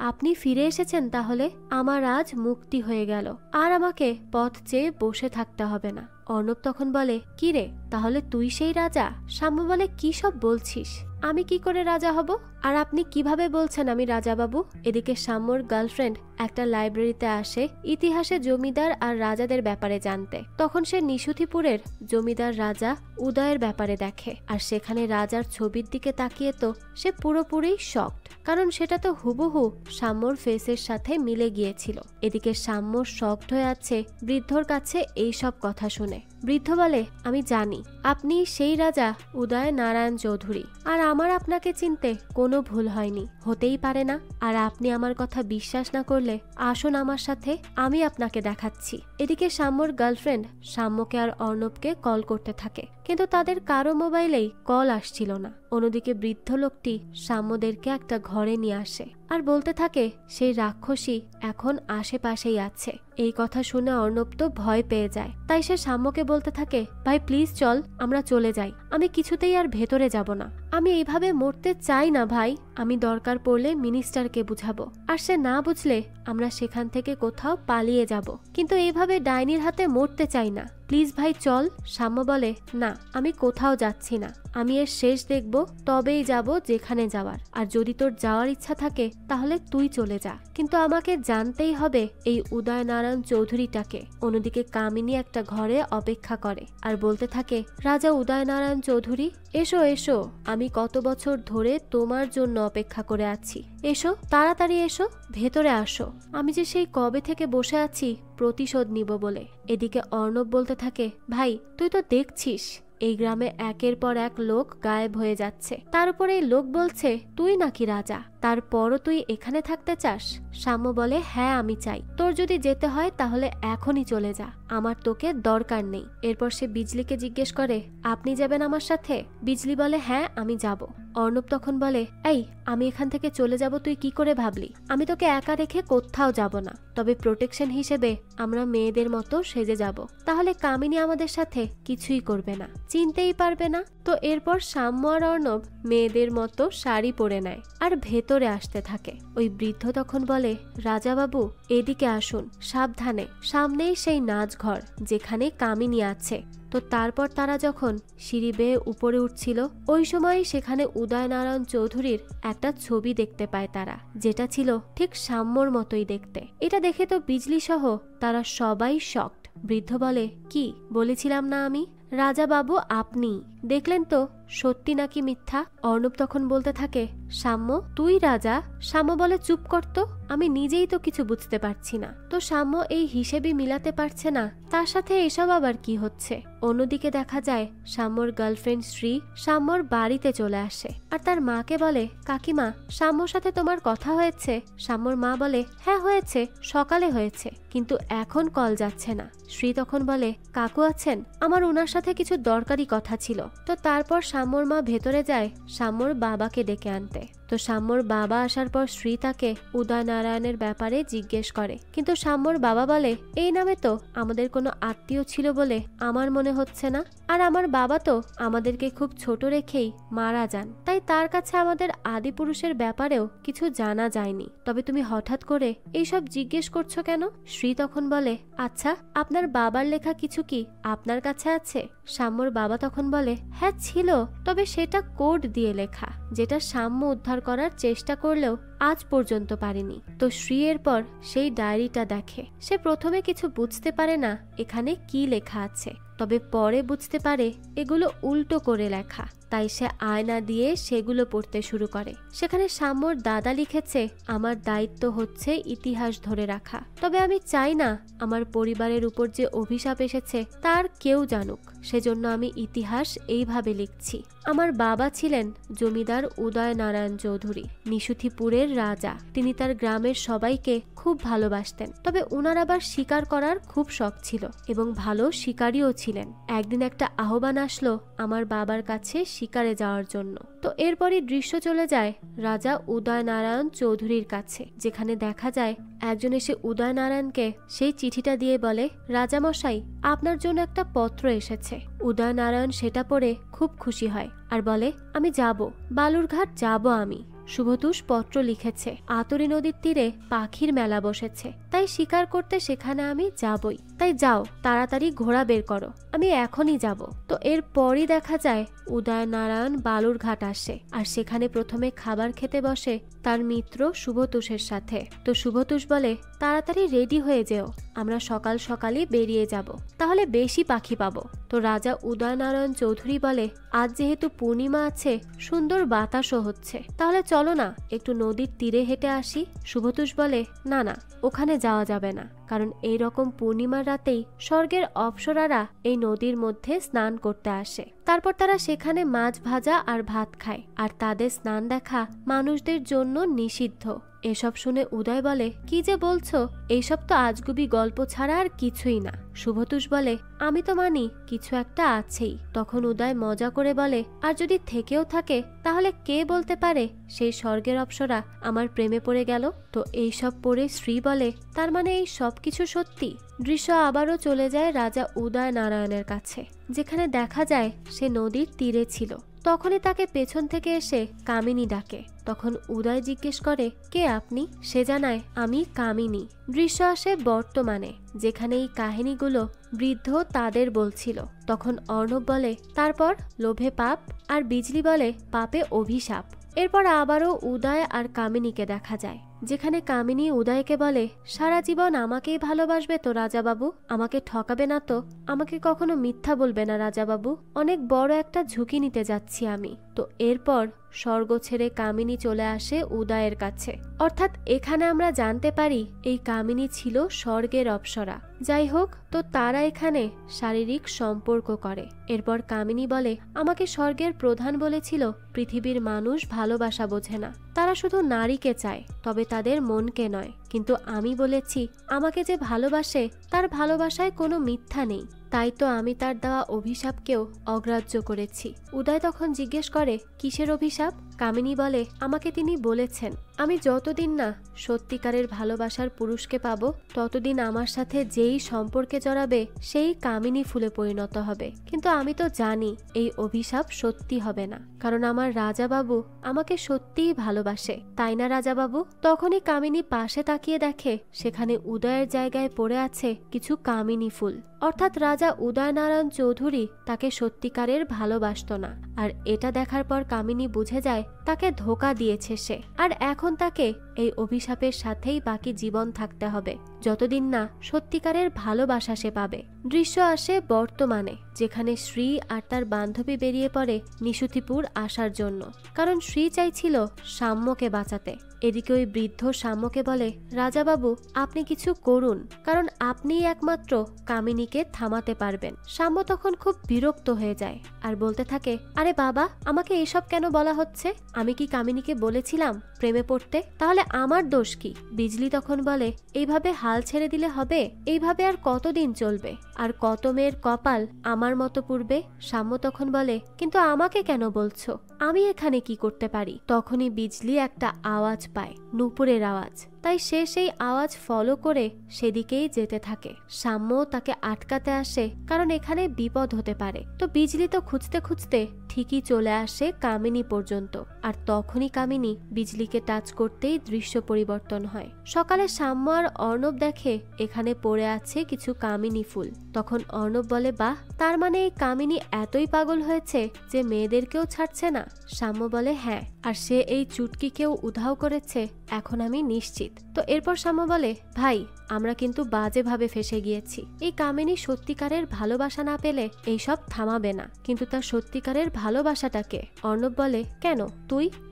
S1: আপনি ফিরে এসেছেন, তাহলে আমার আজ মুক্তি হয়ে গেল, আর আমাকে পথ চেয়ে বসে থাকতে হবে না। অর্ণব তখন বলে, কি রে, তাহলে তুই সেই রাজা? সাম্য বলে, কি সব বলছিস, আমি কি করে রাজা হব, আর আপনি কিভাবে বলছেন আমি রাজা বাবু? এদিকে সাম্যর গার্লফ্রেন্ড একটা লাইব্রেরিতে আসে ইতিহাসে জমিদার আর রাজাদের ব্যাপারে জানতে। তখন সে নিশুতিপুরের জমিদার রাজা উদয়ের ব্যাপারে দেখে, আর সেখানে রাজার ছবির দিকে তাকিয়ে তো সে পুরোপুরি শকড, কারণ সেটা তো হুবহু সাম্যর ফেসের সাথে মিলে গিয়েছিল। এদিকে সাম্য শকড হয়ে আছে বৃদ্ধর কাছে এই সব কথা শুনে। বৃদ্ধ বলে, আমি জানি আপনি সেই রাজা উদয় নারায়ণ চৌধুরী, আর আমার আপনাকে চিনতে কোনো ভুল হয়নি, হতেই পারে না। আর আপনি আমার কথা বিশ্বাস না করলে আসুন আমার সাথে, আমি আপনাকে দেখাচ্ছি। এদিকে সাম্যর গার্লফ্রেন্ড সাম্যকে আর অর্ণবকে কল করতে থাকে, কিন্তু তাদের কারো মোবাইলেই কল আসছিল না। অন্যদিকে বৃদ্ধ লোকটি সাম্যদেরকে একটা ঘরে নিয়ে আসে আর বলতে থাকে সেই রাক্ষসী এখন আশেপাশেই আছে। এই কথা শুনে অর্ণব তো ভয় পেয়ে যায়, তাই সে সাম্যকে বলতে থাকে, ভাই প্লিজ চল, আমরা চলে যাই, আমি কিছুতেই আর ভেতরে যাব না, আমি এইভাবে মরতে চাই না ভাই, আমি দরকার পড়লে মিনিস্টারকে বুঝাবো, আর সে না বুঝলে আমরা সেখান থেকে কোথাও পালিয়ে যাব, কিন্তু এইভাবে ডাইনির হাতে মরতে চাই না। প্লিজ ভাই চল। সাম্য বলে, না আমি কোথাও যাচ্ছি না, আমি এর শেষ দেখব, তবেই যাব যেখানে যাওয়ার। আর যদি তোর যাওয়ার ইচ্ছা থাকে তাহলে তুই চলে যা, কিন্তু আমাকে জানতেই হবে এই উদয়নারায়ণ চৌধুরীটাকে। অন্যদিকে কামিনী একটা ঘরে অপেক্ষা করে আর বলতে থাকে, রাজা উদয়নারায়ণ চৌধুরী এসো এসো, আমি কত বছর ধরে তোমার জন্য অপেক্ষা করে আছি, এসো তাড়াতাড়ি এসো, ভেতরে আসো, আমি যে সেই কবে থেকে বসে আছি প্রতিশোধ নিব বলে। এদিকে অর্ণব বলতে থাকে, ভাই তুই তো দেখছিস এই গ্রামে একের পর এক লোক গায়েব হয়ে যাচ্ছে, তার উপরে এই লোক বলছে তুই নাকি রাজা, তারপরও তুই এখানে থাকতে চাস? সাম্য বলে, হ্যাঁ আমি চাই, তোর যদি যেতে হয় তাহলে এখনই চলে যা, আমার তোকে দরকার নেই। এরপর সে বিজলিকে জিজ্ঞেস করে, আপনি যাবেন আমার সাথে? বিজলি বলে, হ্যাঁ আমি যাব। অর্ণব তখন বলে, এই আমি এখান থেকে চলে যাব তুই কি করে ভাবলি? আমি তোকে একা রেখে কোথাও যাব না, তবে প্রোটেকশন হিসেবে আমরা মেয়েদের মতো সেজে যাব, তাহলে কামিনী আমাদের সাথে কিছুই করবে না, চিনতেই পারবে না। তো এরপর সাম্য আর অর্ণব মেয়েদের মতো শাড়ি পরে নেয় আর ভেতরে আসতে থাকে। ওই বৃদ্ধ তখন বলে, রাজা বাবু এদিকে আসুন, সাবধানে, সামনেই সেই নাচঘর যেখানে কামিনী আছে। তো তারপর তারা যখন সিঁড়ি বেয়ে উপরে উঠছিল ওই সময় সেখানে উদয়নারায়ণ চৌধুরীর একটা ছবি দেখতে পায় তারা, যেটা ছিল ঠিক সাম্যর মতোই দেখতে। এটা দেখে তো বিজলি সহ তারা সবাই শকড। বৃদ্ধ বলে, কি বলেছিলাম না আমি? রাজা বাবু আপনি দেখলেন তো সত্যি নাকি মিথ্যা? অর্ণব তখন বলতে থাকে, সাম্য তুই রাজা? সাম্য বলে, চুপ করতো, আমি নিজেই তো কিছু বুঝতে পারছি না। তো সাম্য এই হিসেবই মিলাতে পারছে না, তার সাথে এসব আবার কি হচ্ছে। অন্যদিকে দেখা যায় সাম্যর গার্লফ্রেন্ড শ্রী সাম্যর বাড়িতে চলে আসে আর তার মাকে বলে, কাকিমা সাম্যর সাথে তোমার কথা হয়েছে? সাম্যর মা বলে, হ্যাঁ হয়েছে, সকালে হয়েছে, কিন্তু এখন কল যাচ্ছে না। শ্রী তখন বলে, কাকু আছেন? আমার ওনার সাথে কিছু দরকারি কথা ছিল। তো তারপর সাম্যর মা ভেতরে যায় সাম্যর বাবাকে ডেকে আনতে। তো সাম্যর বাবা আসার পর শ্রী তাকে উদয়নারায়ণের ব্যাপারে জিজ্ঞেস করে, কিন্তু সাম্যর বাবা বলে, এই নামে তো আমাদের কোনো আত্মীয় ছিল বলে আমার মনে হচ্ছে না, আর আমার বাবা তো আমাদেরকে খুব ছোট রেখেই মারা যান, তাই তার কাছে আমাদের আদি পুরুষের ব্যাপারেও কিছু জানা যায়নি। তবে তুমি হঠাৎ করে এইসব জিজ্ঞেস করছো কেন? শ্রী তখন বলে, আচ্ছা আপনার বাবার লেখা কিছু কি আপনার কাছে আছে? সাম্যর বাবা তখন বলে, হ্যাঁ ছিল, তবে সেটা কোড দিয়ে লেখা, যেটা সাম্য উদ্ধার করার চেষ্টা করলেও আজ পর্যন্ত পারেনি। তো শ্রী এরপর সেই ডায়েরিটা দেখে। সে প্রথমে কিছু বুঝতে পারে না এখানে কি লেখা আছে, তবে পরে বুঝতে পারে এগুলো উল্টো করে লেখা, তাই সে আয়না দিয়ে সেগুলো পড়তে শুরু করে। সেখানে সাম্যর দাদা লিখেছে, আমার দায়িত্ব হচ্ছে ইতিহাস ধরে রাখা, তবে আমি চাই না আমার পরিবারের উপর যে অভিশাপ এসেছে তার কেউ জানুক, সেজন্য আমি ইতিহাস এইভাবে লিখছি। আমার বাবা ছিলেন জমিদার উদয়নারায়ণ চৌধুরী, নিশুথিপুরের রাজা। তিনি তার গ্রামের সবাইকে খুব ভালোবাসতেন, তবে উনার আবার শিকার করার খুব শখ ছিল এবং ভালো শিকারীও ছিলেন। একদিন একটা আহ্বান আসলো আমার বাবার কাছে শিকারে যাওয়ার জন্য। তো এরপরই দৃশ্য চলে যায় রাজা উদয়নারায়ণ চৌধুরীর কাছে, যেখানে দেখা যায় একজন এসে উদয়নারায়ণকে সেই চিঠিটা দিয়ে বলে, রাজামশাই আপনার জন্য একটা পত্র এসেছে। উদয়নারায়ণ সেটা পড়ে খুব খুশি হয় আর বলে, আমি যাব, বালুরঘাট যাব আমি। শুভতুষ পত্র লিখেছে, আতরি নদীর তীরে পাখির মেলা বসেছে, তাই শিকার করতে সেখানে আমি যাবই, তাই যাও তাড়াতাড়ি ঘোড়া বের করো, আমি এখনই যাব। তো এরপরই দেখা যায় উদয়নারায়ণ বালুরঘাট আসে আর সেখানে প্রথমে খাবার খেতে বসে তার মিত্র শুভতুষের সাথে। তো শুভতুষ বলে, তাড়াতাড়ি রেডি হয়ে যেও, আমরা সকাল সকালই বেরিয়ে যাব, তাহলে বেশি পাখি পাবো। তো রাজা উদয়নারায়ণ চৌধুরী বলে, আজ যেহেতু পূর্ণিমা আছে, সুন্দর বাতাসও হচ্ছে, তাহলে চলো না একটু নদীর তীরে হেঁটে আসি। শুভতুষ বলে, না না, ওখানে যাওয়া যাবে না, কারণ এই রকম পূর্ণিমার রাতেই স্বর্গের অপ্সরারা এই নদীর মধ্যে স্নান করতে আসে, তারপর তারা সেখানে মাছ ভাজা আর ভাত খায়, আর তাদের স্নান দেখা মানুষদের জন্য নিষিদ্ধ। এসব শুনে উদয় বলে, কি যে বলছো, এইসব তো আজগুবি গল্প ছাড়া আর কিছুই না। শুভতুষ বলে, আমি তো মানি কিছু একটা আছেই। তখন উদয় মজা করে বলে, আর যদি থেকেও থাকে তাহলে কে বলতে পারে সেই স্বর্গের অপ্সরা আমার প্রেমে পড়ে গেল। তো এইসব পড়ে শ্রী বলে, তার মানে এই সব কিছু সত্যি। দৃশ্য আবারও চলে যায় রাজা উদয় নারায়ণের কাছে, যেখানে দেখা যায় সে নদীর তীরে ছিল। তখনই তাকে পেছন থেকে এসে কামিনী ডাকে। তখন উদয় জিজ্ঞেস করে, কে আপনি? সে জানায়, আমি কামিনী। দৃশ্য আসে বর্তমানে, যেখানে এই কাহিনীগুলো বৃদ্ধ তাদের বলছিল। তখন অর্ণব বলে, তারপর লোভে পাপ, আর বিজলি বলে পাপে অভিশাপ। এরপর আবারও উদয় আর কামিনীকে দেখা যায়, যেখানে কামিনী উদয়কে বলে, সারা জীবন আমাকেই ভালোবাসবে তো রাজাবাবু? আমাকে ঠকাবে না তো? আমাকে কখনো মিথ্যা বলবে না রাজাবাবু? অনেক বড় একটা ঝুঁকি নিতে যাচ্ছি আমি। তো এরপর স্বর্গ ছেড়ে কামিনী চলে আসে উদয়ের কাছে। অর্থাৎ এখানে আমরা জানতে পারি এই কামিনী ছিল স্বর্গের অপ্সরা। যাই হোক, তো তারা এখানে শারীরিক সম্পর্ক করে। এরপর কামিনী বলে, আমাকে স্বর্গের প্রধান বলেছিল পৃথিবীর মানুষ ভালোবাসা বোঝে না, তারা শুধু নারীকে চায়, তবে তাদের মনকে নয়। কিন্তু আমি বলেছি, আমাকে যে ভালোবাসে তার ভালোবাসায় কোনো মিথ্যা নেই, তাই তো আমি তার দেওয়া অভিশাপকেও অগ্রাহ্য করেছি। উদয় তখন জিজ্ঞেস করে, কিসের অভিশাপ? কামিনী বলে, আমাকে তিনি বলেছেন আমি যতদিন না সত্যিকারের ভালোবাসার পুরুষকে পাবো, ততদিন আমার সাথে যেই সম্পর্কে জড়াবে সেই কামিনী ফুলে পরিণত হবে। কিন্তু আমি তো জানি এই অভিশাপ সত্যি হবে না, কারণ আমার রাজাবাবু আমাকে সত্যিই ভালোবাসে, তাই না রাজাবাবু? তখনই কামিনী পাশে তাকিয়ে দেখে সেখানে উদয়ের জায়গায় পড়ে আছে কিছু কামিনী ফুল। অর্থাৎ রাজা উদয়নারায়ণ চৌধুরী তাকে সত্যিকারের ভালোবাসত না। আর এটা দেখার পর কামিনী বুঝে যায় তাকে ধোঁকা দিয়েছে সে, আর এখন তাকে এই অভিশাপের সাথেই বাকি জীবন থাকতে হবে, যতদিন না সত্যিকারের ভালোবাসা সে পাবে। দৃশ্য আসে বর্তমানে, যেখানে শ্রী আর তার বান্ধবী বেরিয়ে পড়ে নিশুতিপুর আসার জন্য, কারণ শ্রী চাইছিল সাম্যকে বাঁচাতে। এদিকে ওই বৃদ্ধ সাম্যকে বলে, রাজাবাবু আপনি কিছু করুন, কারণ আপনিই একমাত্র কামিনীকে থামাতে পারবেন। সাম্য তখন খুব বিরক্ত হয়ে যায় আর বলতে থাকে, আরে বাবা, আমাকে এসব কেন বলা হচ্ছে? আমি কি কামিনীকে বলেছিলাম প্রেমে পড়তে? তাহলে আমার দোষ কি? বিজলি তখন বলে, এইভাবে হাল ছেড়ে দিলে হবে? এইভাবে আর কতদিন চলবে? আর কত মেয়ের কপাল আমার মতো পূর্বে? সাম্য তখন বলে, কিন্তু আমাকে কেন বলছো? আমি এখানে কি করতে পারি? তখনই বিজলি একটা আওয়াজ পায়, নূপুরের আওয়াজ। তাই সে সেই আওয়াজ ফলো করে সেদিকেই যেতে থাকে। সাম্য তাকে আটকাতে আসে, কারণ এখানে বিপদ হতে পারে। তো বিজলি তো খুঁজতে খুঁজতে ঠিকই চলে আসে কামিনী পর্যন্ত, আর তখনই কামিনী বিজলিকে টাচ করতেই দৃশ্য পরিবর্তন হয়। সকালে সাম্য আর অর্ণব দেখে এখানে পড়ে আছে কিছু কামিনী ফুল। তখন অর্ণব বলে, বাহ, তার মানে এই কামিনী এতই পাগল হয়েছে যে মেয়েদেরকেও ছাড়ছে না? সাম্য বলে, হ্যাঁ, আর সে এই চুটকিকেও উধাও করেছে, এখন আমি নিশ্চিত। তো এরপর সাম্য বলে, ভাই, আমরা কিন্তু বাজেভাবে ফেসে গিয়েছি। এই কামিনী সত্যিকারের ভালোবাসা না পেলে এইসব থামাবে না, কিন্তু তার সত্যিকারের ভালোবাসাটাকে? অর্ণব বলে, কেন?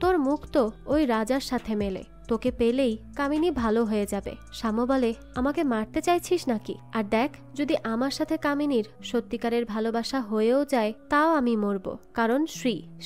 S1: তোর মুখ তো ওই রাজার সাথে মেলে, তোকে পেলেই কামিনী ভালো হয়ে যাবে। সাম্য বলে, আমাকে মারতে চাইছিস নাকি? আর দেখ, যদি আমার সাথে কামিনীর সত্যিকারের ভালোবাসা হয়েও যায়, তাও আমি মরব, কারণ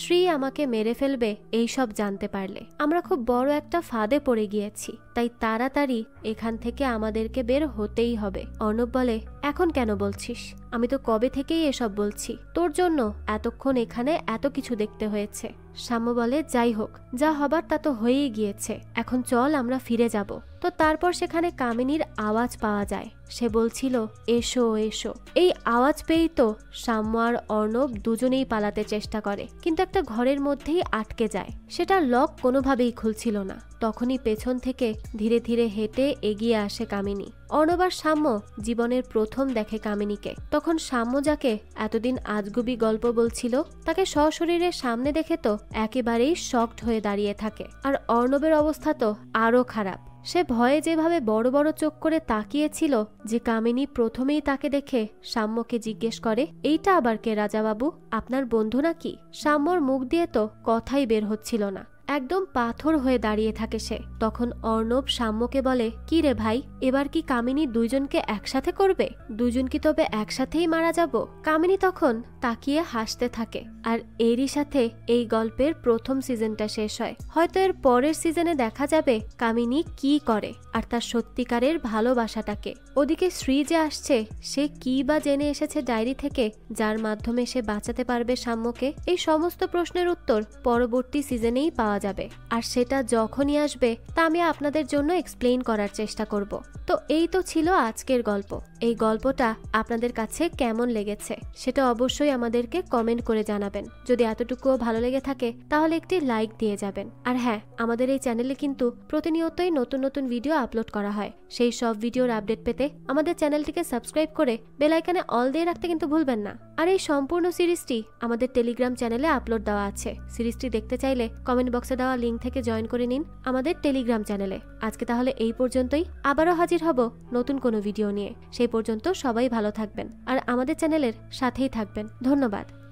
S1: শ্রী আমাকে মেরে ফেলবে এইসব জানতে পারলে। আমরা খুব বড় একটা ফাঁদে পড়ে গিয়েছি, তাই তাড়াতাড়ি এখান থেকে আমাদেরকে বের হতেই হবে। অর্ণব বলে, এখন কেন বলছিস? আমি তো কবে থেকেই এসব বলছি, তোর জন্য এতক্ষণ এখানে এত কিছু দেখতে হয়েছে। সাম্য বলে, যাই হোক, যা হবার তা তো হয়েই গিয়েছে, এখন চল আমরা ফিরে যাব। তো তারপর সেখানে কামিনীর আওয়াজ পাওয়া যায়, সে বলছিল, এসো এসো। এই আওয়াজ পেয়েই তো সাম্য আর অর্ণব দুজনেই পালাতে চেষ্টা করে, কিন্তু একটা ঘরের মধ্যেই আটকে যায়। সেটার লক কোনোভাবেই খুলছিল না। তখনই পেছন থেকে ধীরে ধীরে হেঁটে এগিয়ে আসে কামিনী। অর্ণব আর সাম্য জীবনের প্রথম দেখে কামিনীকে। তখন সাম্য যাকে এতদিন আজগুবি গল্প বলছিল, তাকে সশরীরে সামনে দেখে তো একেবারেই শকড হয়ে দাঁড়িয়ে থাকে। আর অর্ণবের অবস্থা তো আরো খারাপ। সে ভয়ে যেভাবে বড় বড় চোখ করে তাকিয়েছিল, যে কামিনী প্রথমেই তাকে দেখে সাম্যকে জিজ্ঞেস করে, এইটা আবার কে রাজাবাবু? আপনার বন্ধু নাকি? সাম্যর মুখ দিয়ে তো কথাই বের হচ্ছিল না, একদম পাথর হয়ে দাঁড়িয়ে থাকে সে। তখন অর্ণব সাম্যকে বলে, কি রে ভাই, এবার কি কামিনী দুইজনকে একসাথে করবে? দুইজন কি তবে একসাথেই মারা যাব? কামিনী তখন তাকিয়ে হাসতে থাকে। আর এরই সাথে এই গল্পের প্রথম সিজনটা শেষ হয়। হয়তো এর পরের সিজনে দেখা যাবে কামিনী কি করে আর তার সত্যিকারের ভালোবাসাটাকে। ওদিকে শ্রী যে আসছে, সে কি বা জেনে এসেছে ডায়েরি থেকে, যার মাধ্যমে সে বাঁচাতে পারবে সাম্যকে? এই সমস্ত প্রশ্নের উত্তর পরবর্তী সিজনেই পাওয়া যাবে, আর সেটা যখনই আসবে তা আমি আপনাদের জন্য এক্সপ্লেইন করার চেষ্টা করব। তো এই তো ছিল আজকের গল্প। এই গল্পটা আপনাদের কাছে কেমন লেগেছে সেটা অবশ্যই আমাদেরকে কমেন্ট করে জানাবেন। যদি এতটুকুও ভালো লেগে থাকে তাহলে একটি লাইক দিয়ে যাবেন। আর হ্যাঁ, আমাদের এই চ্যানেলে কিন্তু প্রতিনিয়তই নতুন নতুন ভিডিও আপলোড করা হয়। সেই সব ভিডিওর আপডেট পেতে আমাদের চ্যানেলটিকে সাবস্ক্রাইব করে বেল আইকনে অল দিয়ে রাখতে কিন্তু ভুলবেন না। আর এই সম্পূর্ণ সিরিজটি আমাদের টেলিগ্রাম চ্যানেলে আপলোড দেওয়া আছে। সিরিজটি দেখতে চাইলে কমেন্ট বক্সে দেওয়া লিঙ্ক থেকে জয়েন করে নিন আমাদের টেলিগ্রাম চ্যানেলে। আজকে তাহলে এই পর্যন্তই, আবারও হাজির হব নতুন কোনো ভিডিও নিয়ে। সেই পর্যন্ত সবাই ভালো থাকবেন আর আমাদের চ্যানেলের সাথেই থাকবেন। ধন্যবাদ।